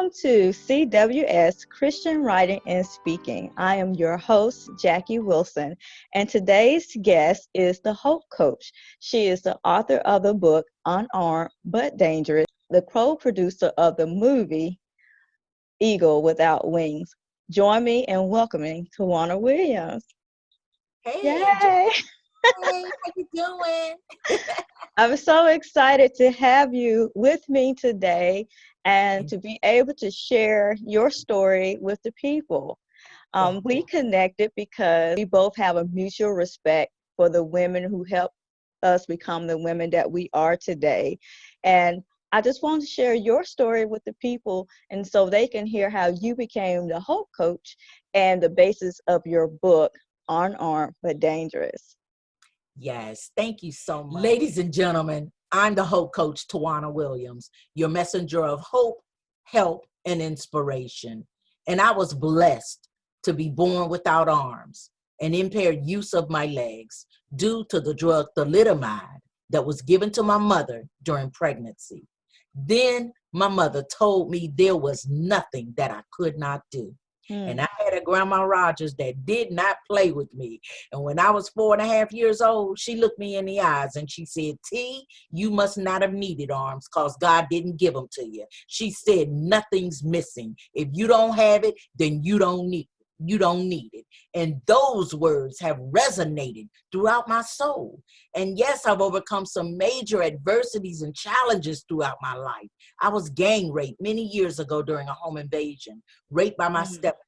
Welcome to CWS Christian Writing and Speaking. I am your host, Jacqui Wilson, and today's guest is the Hope Coach. She is the author of the book Unarmed but Dangerous, the co-producer of the movie Eagle Without Wings. Join me in welcoming Tawana Williams. Hey, Yay! hey, how you doing? I'm so excited to have you with me today and to be able to share your story with the people. We connected because we both have a mutual respect for the women who helped us become the women that we are today. And I just want to share your story with the people and so they can hear how you became the Hope Coach and the basis of your book, Unarmed but Dangerous. Yes, thank you so much. Ladies and gentlemen, I'm the Hope Coach, Tawana Williams, your messenger of hope, help, and inspiration. And I was blessed to be born without arms and impaired use of my legs due to the drug thalidomide that was given to my mother during pregnancy. Then my mother told me there was nothing that I could not do. And I had a Grandma Rogers that did not play with me. And when I was 4.5 years old, she looked me in the eyes and she said, T, you must not have needed arms because God didn't give them to you. She said, nothing's missing. If you don't have it, then you don't need it. You don't need it. And those words have resonated throughout my soul. And yes, I've overcome some major adversities and challenges throughout my life. I was gang raped many years ago during a home invasion, raped by my stepfather.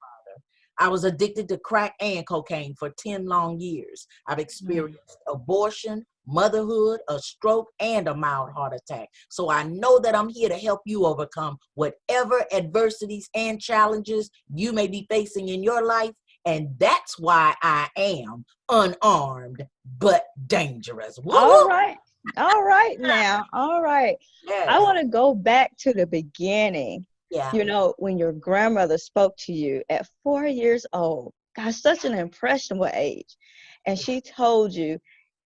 I was addicted to crack and cocaine for 10 long years. I've experienced abortion, motherhood, a stroke, and a mild heart attack. So I know that I'm here to help you overcome whatever adversities and challenges you may be facing in your life. And that's why I am unarmed but dangerous. Woo-woo! All right. All right now. All right. Yes. I want to go back to the beginning. Yeah. You know, when your grandmother spoke to you at 4 years old, gosh, such an impressionable age. And she told you,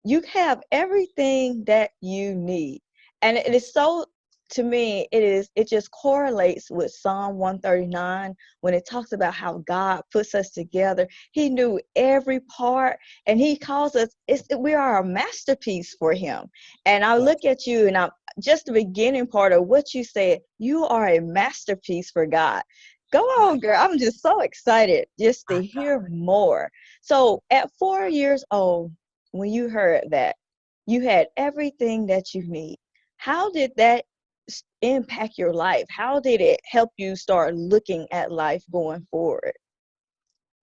you have everything that you need. And it is so, to me, it just correlates with Psalm 139 when it talks about how God puts us together. He knew every part and he calls us, we are a masterpiece for him. And I look at you and I'm just the beginning part of what you said, you are a masterpiece for God. Go on, girl. I'm just so excited just to hear more. So at 4 years old, when you heard that you had everything that you need, how did that impact your life? How did it help you start looking at life going forward?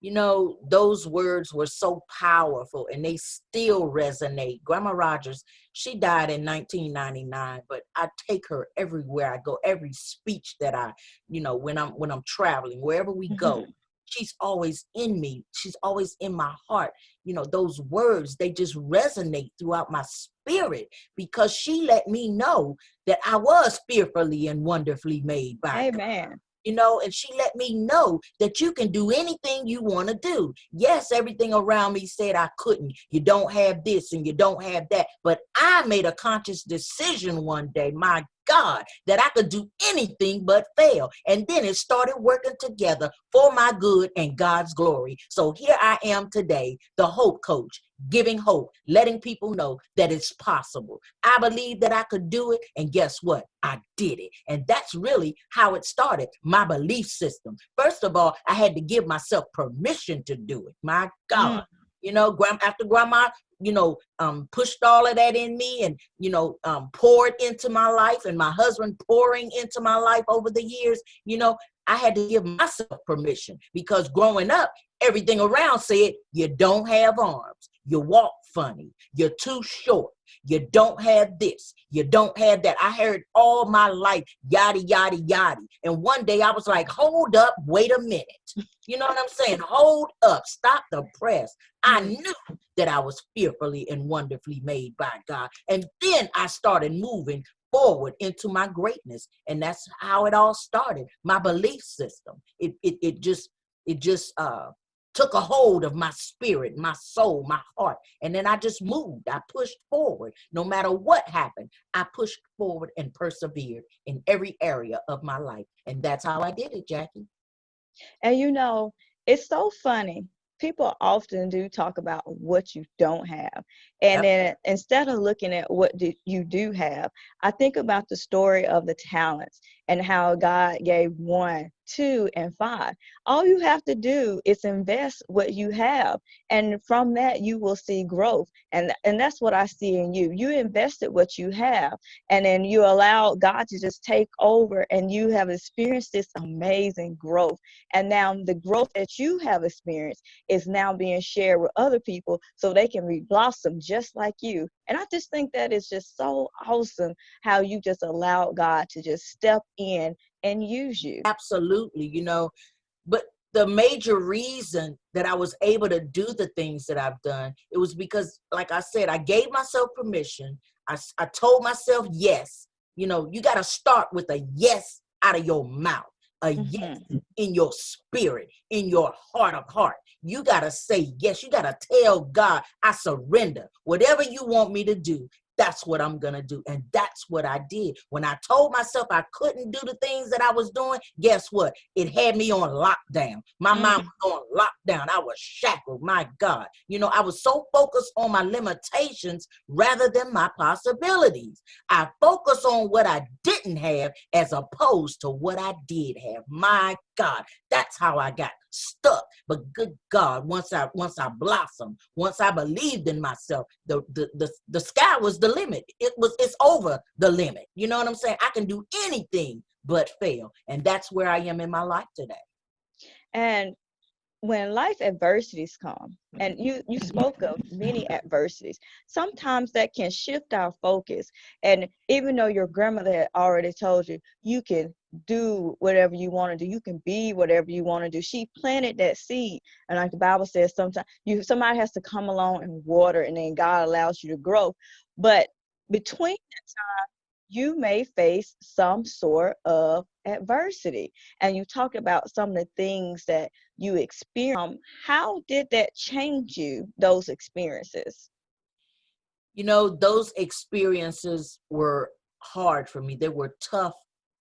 You know, those words were so powerful and they still resonate. Grandma Rogers, she died in 1999, but I take her everywhere I go, every speech that when I'm traveling, wherever we go, she's always in me. She's always in my heart. You know, those words, they just resonate throughout my spirit because she let me know that I was fearfully and wonderfully made by God. Amen. You know, and she let me know that you can do anything you want to do. Yes, everything around me said I couldn't. You don't have this and you don't have that. But I made a conscious decision one day, my God, that I could do anything but fail. And then it started working together for my good and God's glory. So here I am today, the Hope Coach, giving hope, letting people know that it's possible. I believed that I could do it. And guess what? I did it. And that's really how it started, my belief system. First of all, I had to give myself permission to do it. My God. You know, after grandma, pushed all of that in me and, poured into my life and my husband pouring into my life over the years, I had to give myself permission because growing up, everything around said, you don't have arms, you walk funny, you're too short, you don't have this, you don't have that. I heard all my life, yada, yada, yada. And one day I was like, hold up, wait a minute. You know what I'm saying? Hold up, stop the press. I knew that I was fearfully and wonderfully made by God. And then I started moving forward into my greatness. And that's how it all started. My belief system. It just took a hold of my spirit, my soul, my heart. And then I just moved. I pushed forward. No matter what happened, I pushed forward and persevered in every area of my life. And that's how I did it, Jacqui. And you know, it's so funny. People often do talk about what you don't have. And Yep. then instead of looking at what you do have, I think about the story of the talents and how God gave 1, 2, and 5. All you have to do is invest what you have. And from that, you will see growth. And that's what I see in you. You invested what you have, and then you allow God to just take over, and you have experienced this amazing growth. And now the growth that you have experienced is now being shared with other people so they can blossom just like you. And I just think that is just so awesome how you just allowed God to just step in and use you. Absolutely. But the major reason that I was able to do the things that I've done, it was because, like I said, I gave myself permission. I told myself yes. You got to start with a yes out of your mouth, a yes Mm-hmm. in your spirit, in your heart of heart. You got to say yes. You got to tell God, I surrender. Whatever you want me to do, that's what I'm going to do. And that's what I did. When I told myself I couldn't do the things that I was doing, guess what? It had me on lockdown. My mind was on lockdown. I was shackled. My God. I was so focused on my limitations rather than my possibilities. I focused on what I didn't have as opposed to what I did have. My God. That's how I got stuck. But good God, once I blossomed, once I believed in myself, the sky was the limit. It's over the limit. You know what I'm saying? I can do anything but fail. And that's where I am in my life today. And when life adversities come, and you spoke of many adversities, sometimes that can shift our focus. And even though your grandmother had already told you you can do whatever you want to do, you can be whatever you want to do, she planted that seed. And like the Bible says, sometimes somebody has to come along and water, and then God allows you to grow. But between that time, you may face some sort of adversity. And you talk about some of the things that you experienced. How did that change you, those experiences? Those experiences were hard for me. They were tough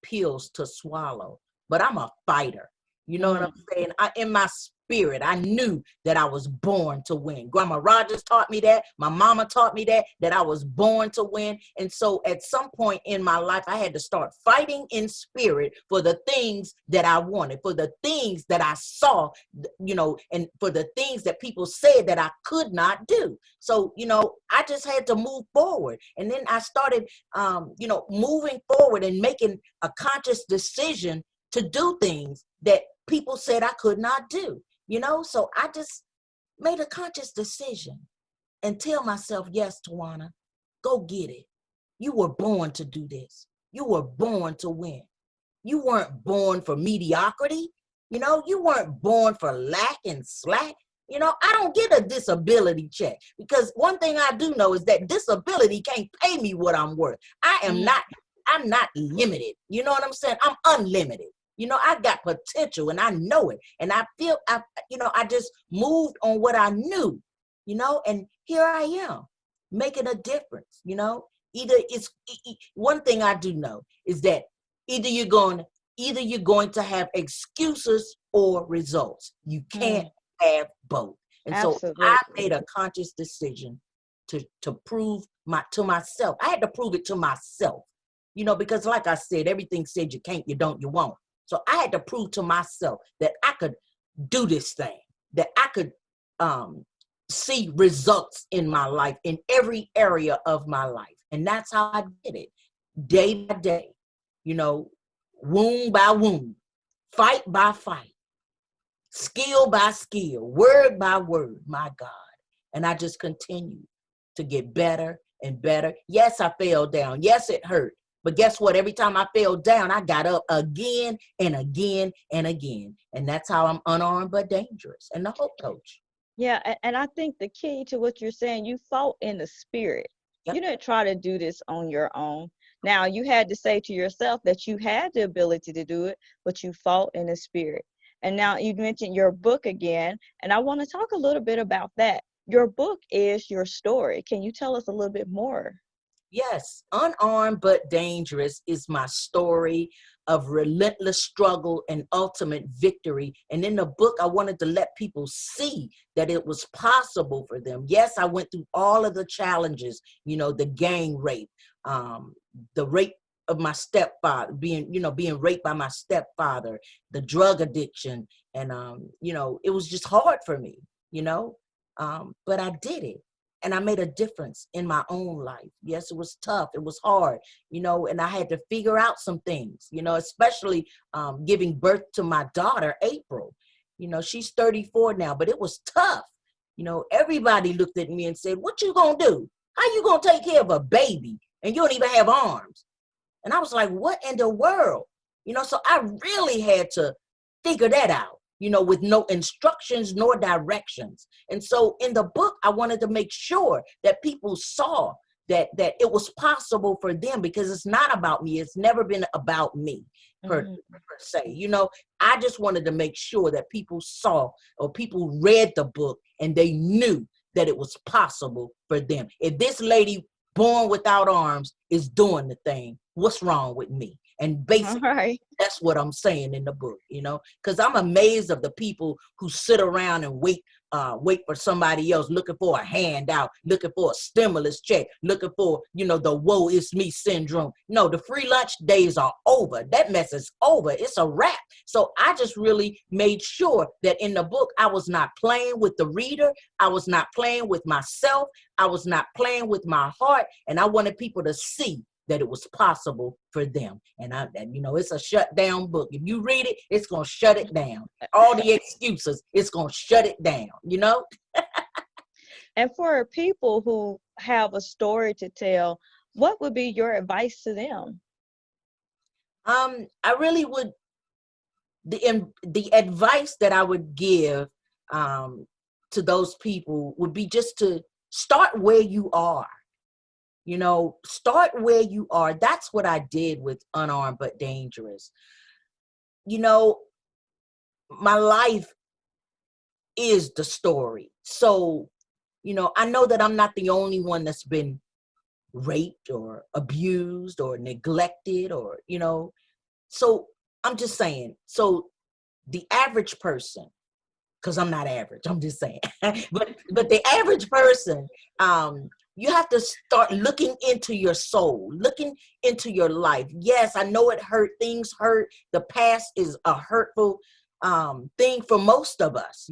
pills to swallow, but I'm a fighter. You know what I'm Mm, saying? In my spirit, I knew that I was born to win. Grandma Rogers taught me that. My mama taught me that I was born to win. And so at some point in my life, I had to start fighting in spirit for the things that I wanted, for the things that I saw, and for the things that people said that I could not do. So, I just had to move forward. And then I started, moving forward and making a conscious decision to do things that people said I could not do, so I just made a conscious decision and tell myself, yes, Tawana, go get it. You were born to do this. You were born to win. You weren't born for mediocrity. You weren't born for lack and slack. I don't get a disability check, because one thing I do know is that disability can't pay me what I'm worth. I'm not limited. You know what I'm saying? I'm unlimited. I got potential, and I know it. And I feel, I just moved on what I knew, and here I am making a difference. Either one thing I do know is that either you're going to have excuses or results. You can't have both. And so I made absolutely. a conscious decision to prove to myself. I had to prove it to myself, because like I said, everything said you can't, you don't, you won't. So I had to prove to myself that I could do this thing, that I could see results in my life, in every area of my life. And that's how I did it, day by day, wound by wound, fight by fight, skill by skill, word by word, my God. And I just continued to get better and better. Yes, I fell down. Yes, it hurt. But guess what? Every time I fell down, I got up again and again and again. And that's how I'm unarmed but dangerous, and the Hope Coach. Yeah, and I think the key to what you're saying, you fought in the spirit. Yep. You didn't try to do this on your own. Now, you had to say to yourself that you had the ability to do it, but you fought in the spirit. And now you mentioned your book again, and I want to talk a little bit about that. Your book is your story. Can you tell us a little bit more? Yes, Unarmed but Dangerous is my story of relentless struggle and ultimate victory. And in the book, I wanted to let people see that it was possible for them. Yes, I went through all of the challenges, the gang rape, the rape of my stepfather, being raped by my stepfather, the drug addiction. And, it was just hard for me, but I did it. And I made a difference in my own life. Yes, it was tough. It was hard, and I had to figure out some things, especially giving birth to my daughter, April. She's 34 now, but it was tough. Everybody looked at me and said, what you gonna do? How you gonna take care of a baby and you don't even have arms? And I was like, what in the world? So I really had to figure that out, with no instructions nor directions. And so in the book, I wanted to make sure that people saw that it was possible for them, because it's not about me. It's never been about me per se. I just wanted to make sure that people saw, or people read the book and they knew that it was possible for them. If this lady born without arms is doing the thing, what's wrong with me? And basically, that's what I'm saying in the book, because I'm amazed of the people who sit around and wait for somebody else, looking for a handout, looking for a stimulus check, looking for, the woe is me syndrome. No, the free lunch days are over. That mess is over. It's a wrap. So I just really made sure that in the book, I was not playing with the reader. I was not playing with myself. I was not playing with my heart. And I wanted people to see that it was possible for them. And it's a shut down book. If you read it, it's going to shut it down. All the excuses, it's going to shut it down, And for people who have a story to tell, what would be your advice to them? I really would, the advice that I would give to those people would be just to start where you are. Start where you are. That's what I did with Unarmed but Dangerous. My life is the story. So, I know that I'm not the only one that's been raped or abused or neglected or, so I'm just saying, so the average person, because I'm not average, I'm just saying, but the average person, you have to start looking into your soul, looking into your life. Yes, I know it hurt. Things hurt. The past is a hurtful thing for most of us,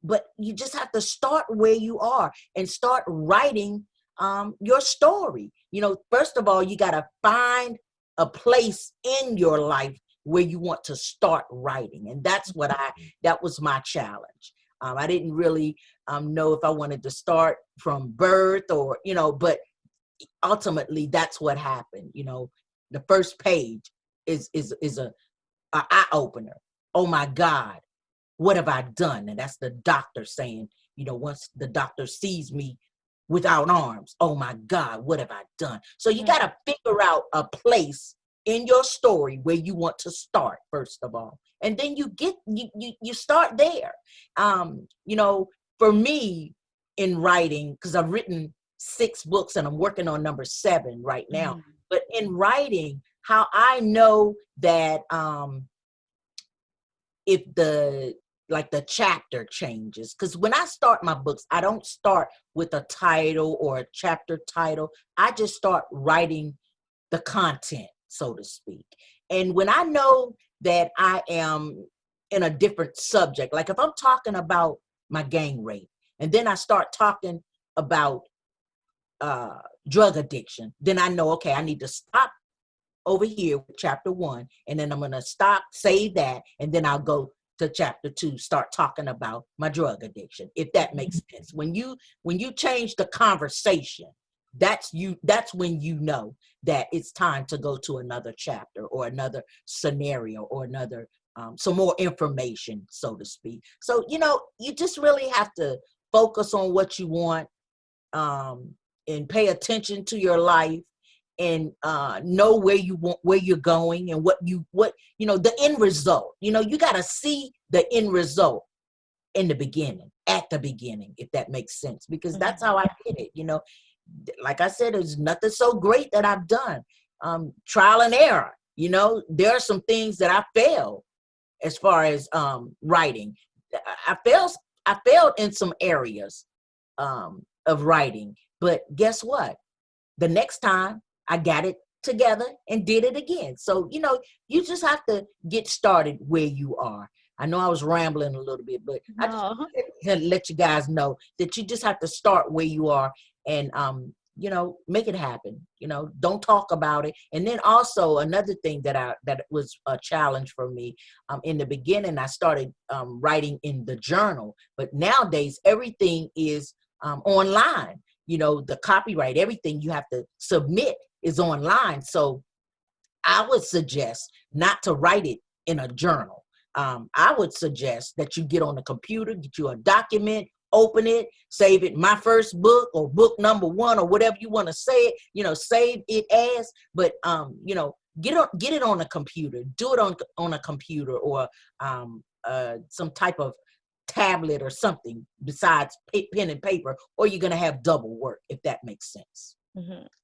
but you just have to start where you are and start writing your story. First of all, you got to find a place in your life where you want to start writing. And that's what that was my challenge. I didn't really know if I wanted to start from birth or, but ultimately that's what happened. The first page is a eye opener. Oh my God, what have I done? And that's the doctor saying, once the doctor sees me without arms, oh my God, what have I done? So you got to figure out a place in your story where you want to start, first of all. And then you start there. For me in writing, because I've written 6 books and I'm working on number 7 right now. But in writing, how I know that if the chapter changes, because when I start my books, I don't start with a title or a chapter title. I just start writing the content, so to speak. And when I know that I am in a different subject, like if I'm talking about my gang rape, and then I start talking about drug addiction, then I know, okay, I need to stop over here with chapter 1, and then I'm going to stop, save that, and then I'll go to chapter 2, start talking about my drug addiction, if that makes sense. When you change the conversation, that's when you know that it's time to go to another chapter or another scenario or another some more information, so to speak. So you just really have to focus on what you want and pay attention to your life and know where you want, where you're going, and what the end result. You got to see the end result in the beginning, at the beginning, if that makes sense, because that's how I did it. Like I said, there's nothing so great that I've done. Trial and error. There are some things that I failed as far as writing. I failed in some areas of writing, but guess what? The next time I got it together and did it again. So, you just have to get started where you are. I know I was rambling a little bit, but I just want to let you guys know that you just have to start where you are and, make it happen. Don't talk about it. And then also another thing that was a challenge for me. In the beginning, I started writing in the journal, but nowadays everything is online. The copyright, everything you have to submit is online. So I would suggest not to write it in a journal. I would suggest that you get on the computer, get you a document, open it, save it, my first book or book number 1 or whatever you want to say it, save it as, but, get it on a computer, do it on a computer or some type of tablet or something besides pen and paper, or you're going to have double work, if that makes sense.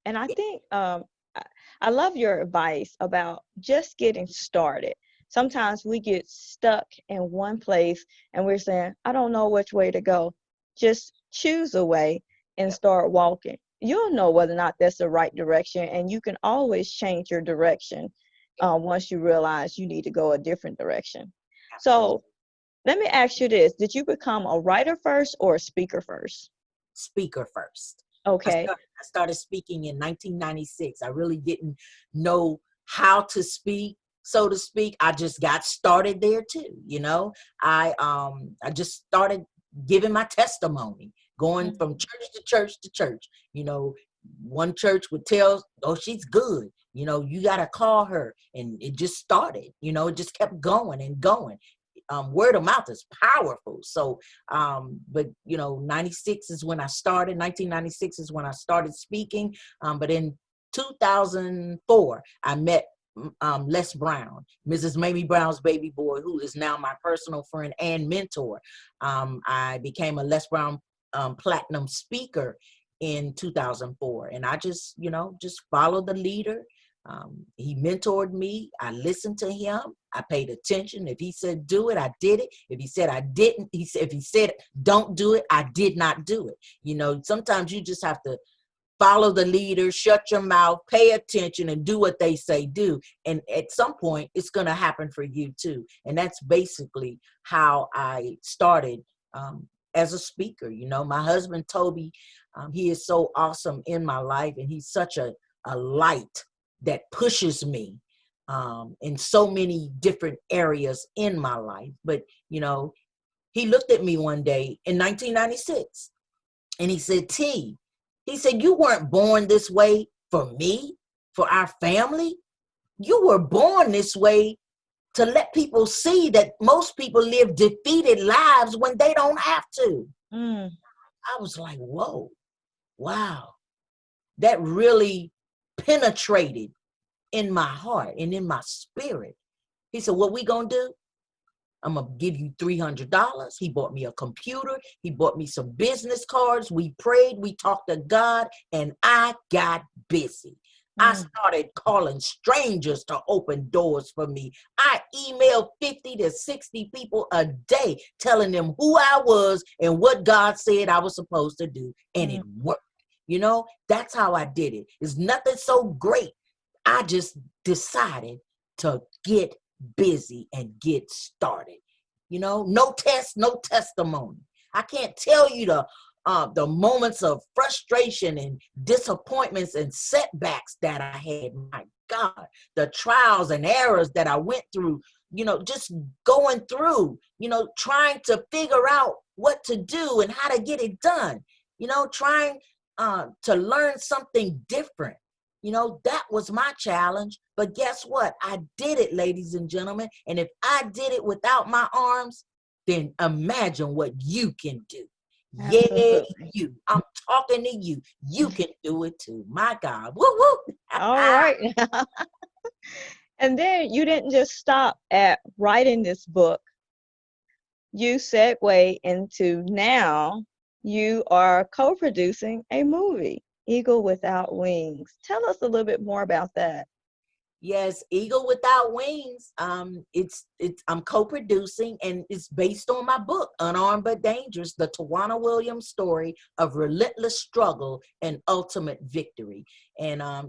And I think I love your advice about just getting started. Sometimes we get stuck in one place and we're saying, I don't know which way to go. Just choose a way and start walking. You'll know whether or not that's the right direction, and you can always change your direction once you realize you need to go a different direction. So let me ask you this. Did you become a writer first or a speaker first? Speaker first. Okay. I started speaking in 1996. I really didn't know how to speak, so to speak. I just got started there too. I just started giving my testimony, going from church to church to church. One church would tell, oh, she's good. You got to call her. And it just started, it just kept going and going. Word of mouth is powerful. So, but 96 is when I started. 1996 is when I started speaking. But in 2004, I met Les Brown, Mrs. Mamie Brown's baby boy, who is now my personal friend and mentor. I became a Les Brown platinum speaker in 2004, and I just followed the leader. He mentored me. I listened to him. I paid attention. If he said do it, I did it. If he said I didn't, if he said don't do it, I did not do it. Sometimes you just have to follow the leader, shut your mouth, pay attention, and do what they say do. And at some point, it's going to happen for you too. And that's basically how I started as a speaker. My husband, Toby, he is so awesome in my life, and he's such a light that pushes me in so many different areas in my life. But, he looked at me one day in 1996 and he said, T, he said, you weren't born this way for me, for our family. You were born this way to let people see that most people live defeated lives when they don't have to. I was like, whoa, wow. That really penetrated in my heart and in my spirit. He said, what we gonna do? I'm gonna give you $300. He bought me a computer. He bought me some business cards. We prayed, we talked to God, and I got busy. I started calling strangers to open doors for me. I emailed 50 to 60 people a day telling them who I was and what God said I was supposed to do. And it worked. That's how I did it. It's nothing so great. I just decided to get busy and get started. No test, no testimony. I can't tell you the moments of frustration and disappointments and setbacks that I had. My God, the trials and errors that I went through, just going through, trying to figure out what to do and how to get it done, trying to learn something different. That was my challenge. But guess what? I did it, ladies and gentlemen. And if I did it without my arms, then imagine what you can do. Absolutely. Yeah, you. I'm talking to you. You can do it too. My God. Woo, woo. All right. And then you didn't just stop at writing this book. You segue into now you are co-producing a movie, Eagle Without Wings. Tell us a little bit more about that. Yes, Eagle Without Wings. It's I'm co-producing, and it's based on my book, Unarmed but Dangerous: The Tawana Williams Story of Relentless Struggle and Ultimate Victory. And I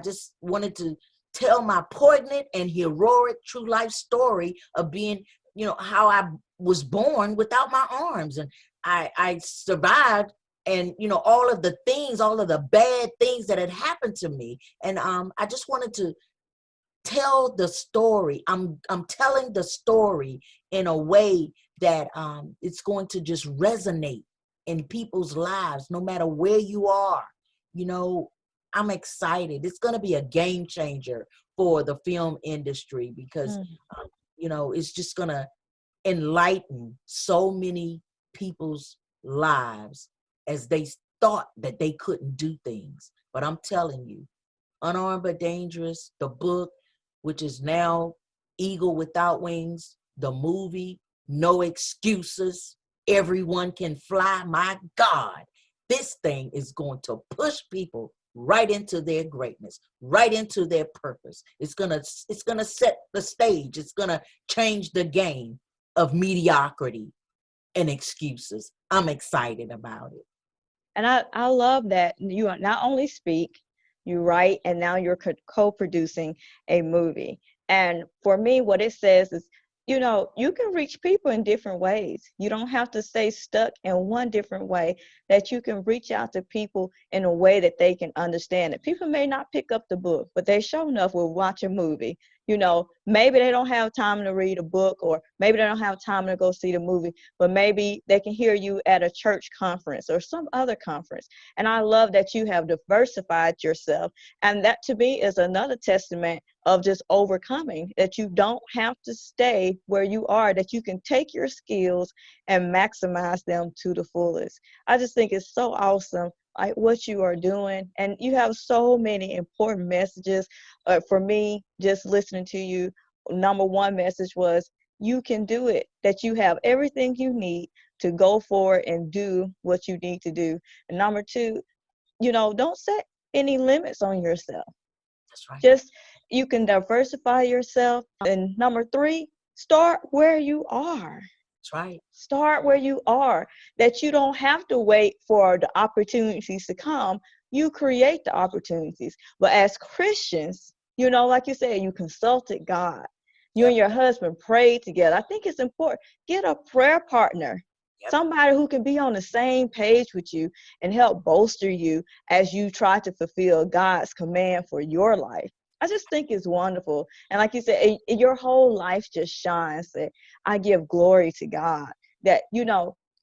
just wanted to tell my poignant and heroic true life story of being, how I was born without my arms, and I survived, and all of the things, all of the bad things that had happened to me. And I just wanted to tell the story. I'm telling the story in a way that it's going to just resonate in people's lives, no matter where you are. I'm excited. It's going to be a game changer for the film industry because it's just going to enlighten so many people's lives as they thought that they couldn't do things. But I'm telling you, Unarmed but Dangerous, the book, which is now Eagle Without Wings, the movie, No Excuses, Everyone Can Fly. My God, this thing is going to push people right into their greatness, right into their purpose. It's gonna set the stage. It's gonna change the game of mediocrity and excuses. I'm excited about it. And I love that you not only speak, you write, and now you're co-producing a movie. And for me, what it says is, you can reach people in different ways. You don't have to stay stuck in one different way, that you can reach out to people in a way that they can understand it. People may not pick up the book, but they sure enough will watch a movie. Maybe they don't have time to read a book, or maybe they don't have time to go see the movie, but maybe they can hear you at a church conference or some other conference. And I love that you have diversified yourself. And that to me is another testament of just overcoming, that you don't have to stay where you are, that you can take your skills and maximize them to the fullest. I just think it's so awesome, like what you are doing, and you have so many important messages. For me, just listening to you, number one message was you can do it, that you have everything you need to go forward and do what you need to do. And number two, don't set any limits on yourself. That's right. Just you can diversify yourself. And number three, start where you are. That's right. Start where you are, that you don't have to wait for the opportunities to come. You create the opportunities. But as Christians, like you said, you consulted God. You and your husband prayed together. I think it's important. Get a prayer partner, somebody who can be on the same page with you and help bolster you as you try to fulfill God's command for your life. I just think it's wonderful. And like you said, your whole life just shines that I give glory to God. That,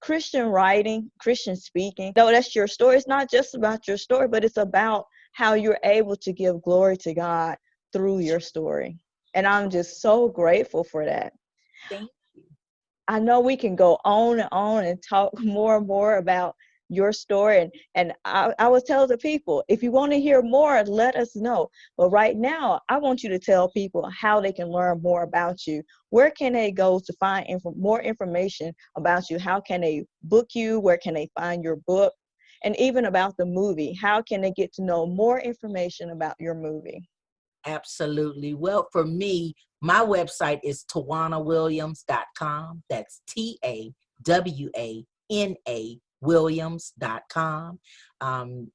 Christian writing, Christian speaking, no, that's your story. It's not just about your story, but it's about how you're able to give glory to God through your story. And I'm just so grateful for that. Thank you. I know we can go on and talk more and more about your story. And I will tell the people, if you want to hear more, let us know. But right now, I want you to tell people how they can learn more about you. Where can they go to find more information about you? How can they book you? Where can they find your book? And even about the movie, how can they get to know more information about your movie? Absolutely. Well, for me, my website is tawanawilliams.com. That's TAWANA Williams.com.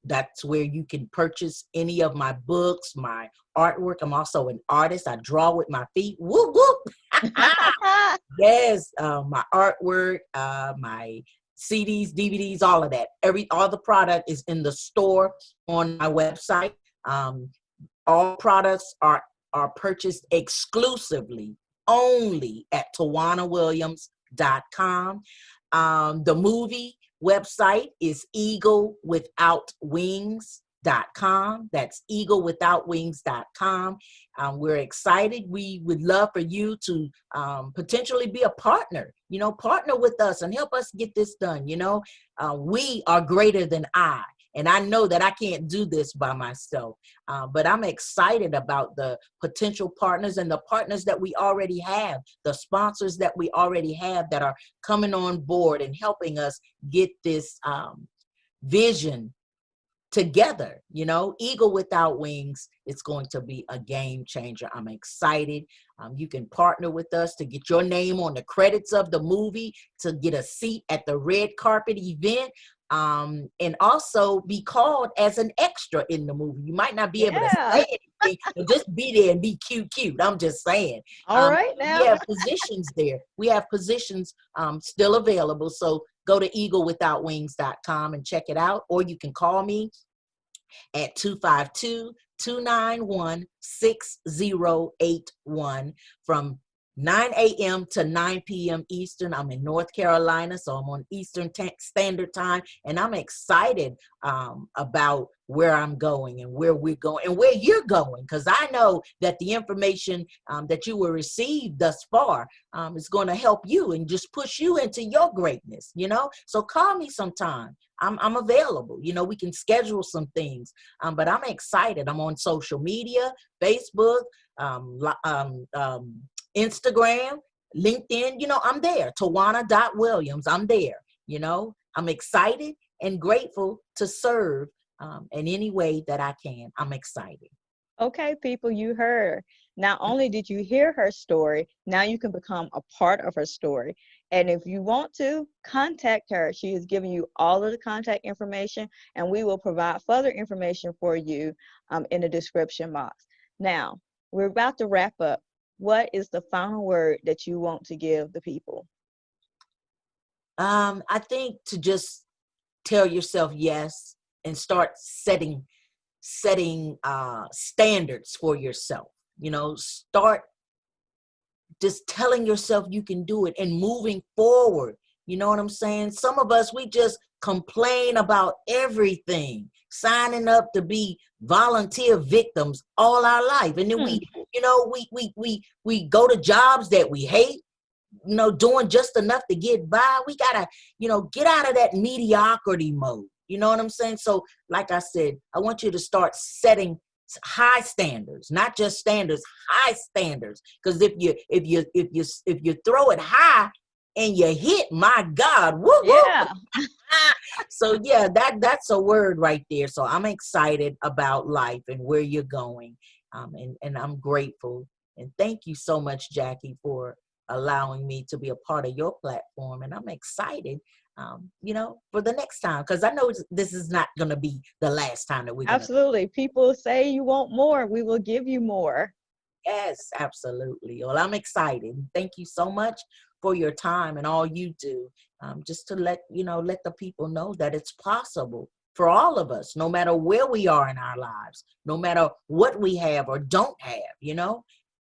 That's where you can purchase any of my books, my artwork. I'm also an artist. I draw with my feet. Whoop, whoop. Yes, my artwork, my CDs, DVDs, all of that. All the product is in the store on my website. All products are purchased exclusively only at tawanawilliams.com. The movie website is eaglewithoutwings.com. That's eaglewithoutwings.com. We're excited. We would love for you to potentially be a partner, partner with us and help us get this done. We are greater than I. And I know that I can't do this by myself, but I'm excited about the potential partners and the partners that we already have, the sponsors that we already have that are coming on board and helping us get this vision together. Eagle Without Wings, it's going to be a game changer. I'm excited. You can partner with us to get your name on the credits of the movie, to get a seat at the red carpet event, and also be called as an extra in the movie. You might not be able to Yeah. say anything, but just be there and be cute. I'm just saying. All right We now. have positions there. We have positions still available. So go to eaglewithoutwings.com and check it out, or you can call me at 252-291-6081 from 9 a.m. to 9 p.m. Eastern. I'm in North Carolina, so I'm on Eastern Standard Time, and I'm excited about where I'm going and where we're going and where you're going, because I know that the information that you will receive thus far is going to help you and just push you into your greatness, So call me sometime. I'm available. We can schedule some things, but I'm excited. I'm on social media, Facebook, Instagram, LinkedIn. I'm there. Tawana.Williams. I'm there. I'm excited and grateful to serve in any way that I can. I'm excited. Okay, people, you heard. Not only did you hear her story, now you can become a part of her story. And if you want to, contact her. She is giving you all of the contact information, and we will provide further information for you in the description box. Now, we're about to wrap up. What is the final word that you want to give the people? I think to just tell yourself yes and start setting standards for yourself. Start just telling yourself you can do it and moving forward. You know what I'm saying? Some of us, we just complain about everything, signing up to be volunteer victims all our life. And then we go to jobs that we hate, doing just enough to get by. We gotta, get out of that mediocrity mode. You know what I'm saying? So like I said, I want you to start setting high standards, not just standards, high standards. Because if you throw it high and you hit, my God, woo woo. Yeah. So yeah, that's a word right there. So I'm excited about life and where you're going, and I'm grateful. And thank you so much, Jacqui, for allowing me to be a part of your platform. And I'm excited, for the next time, because I know this is not going to be the last time that we're going to. Absolutely. People say you want more, we will give you more. Yes, absolutely. Well, I'm excited. Thank you so much for your time and all you do, just to let the people know that it's possible for all of us, no matter where we are in our lives, no matter what we have or don't have,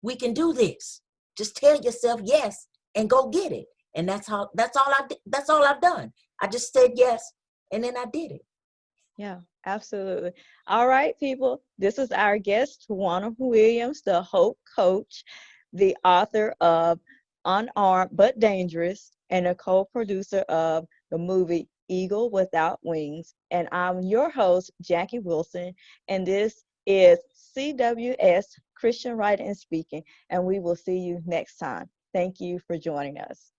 we can do this. Just tell yourself yes and go get it. And that's all I've done. I just said yes, and then I did it. Yeah, absolutely. All right, people. This is our guest, Tawana Williams, the Hope Coach, the author of Unarmed but Dangerous, and a co-producer of the movie Eagle Without Wings. And I'm your host, Jacqui Wilson, and this is CWS Christian Writing and Speaking, and we will see you next time. Thank you for joining us.